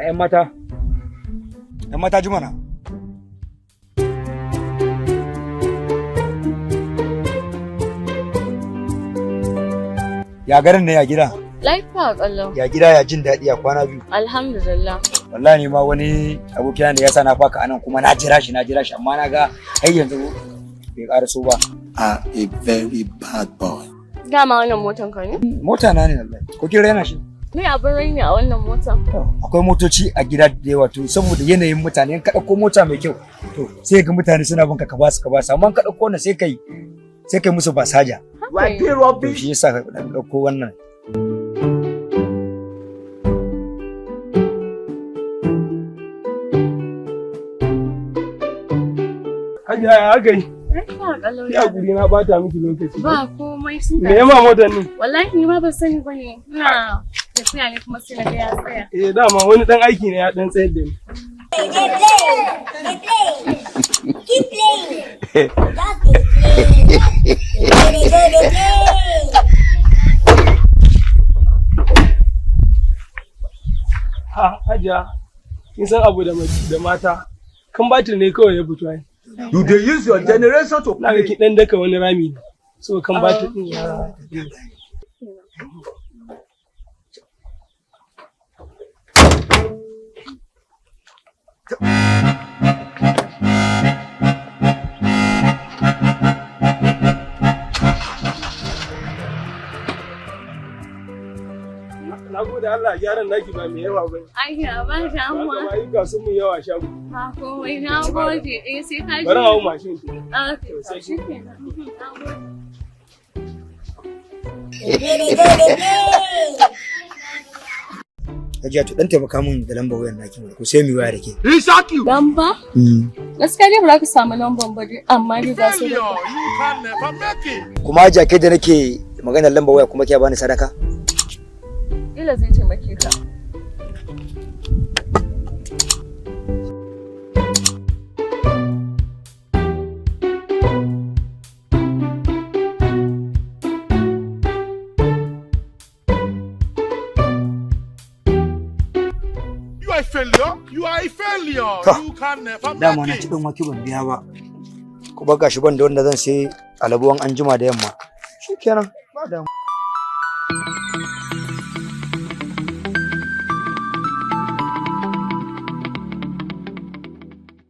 'yan mata. 'Yan mata ji mana. Ya garin ne ya gida? Lafiya kallo. Ya gida ya jin daɗi a kwana biyu. Alhamdulillah. Wallahi ni ma wani abokina da ya sa na faka anan kuma na jira shi amma na ga har yanzu bai ƙaraso ba. A very bad boy. Dama wannan motan ka ne? Mota na ne wallahi. Ko kin raina shi? Me abin raini a wannan motan? Akwai motoci a gida da yawa to saboda yanayin mutane in ka ɗauko mota mai kyau to sai ga mutane suna bin ka basu amma ka ɗauko wannan sai kai musu basaja. To shi yasa ka ɗauko wannan. Hajiya ya gai. Ya guri na bata miki lokaci. Ba komai sun Me yama motar ne? Wallahi ni ma ban sani bane. Ina tafiya ne kuma sai na ga ya tsaya. Dama wani dan aiki ne ya dan tsayar da ni. Keep playing. Ha, Hajiya. Kin san abu da mata. Kan batir ne kawai ya fito ai. You dey use your generation to Na ga ki dan daka wani rami. So kan batir din ya. Na gode Allah gyaran naki ba mai yawa ba. Ai ba damuwa. Ba yi kasu mun yawa shago. Ba komai na gode. Sai ka ji. Bari hawo mashin ki. Okay, shikenan. Na gode. Hajiya to dan taimaka min da lambar wayar naki ko sai mu waya da ke. Lamba? Gaskiya dai ba za ka samu lambar ba dai amma dai za su da. Kuma Hajiya kai da nake maganar lambar waya kuma kiya bani sadaka? Ila zai taimake ka. You are a failure. You can never make it. Dama na ci dan wake ban biya ba. Kuma gashi ban da wanda zan sai alabuwan anjima da yamma. Shikenan ba damu.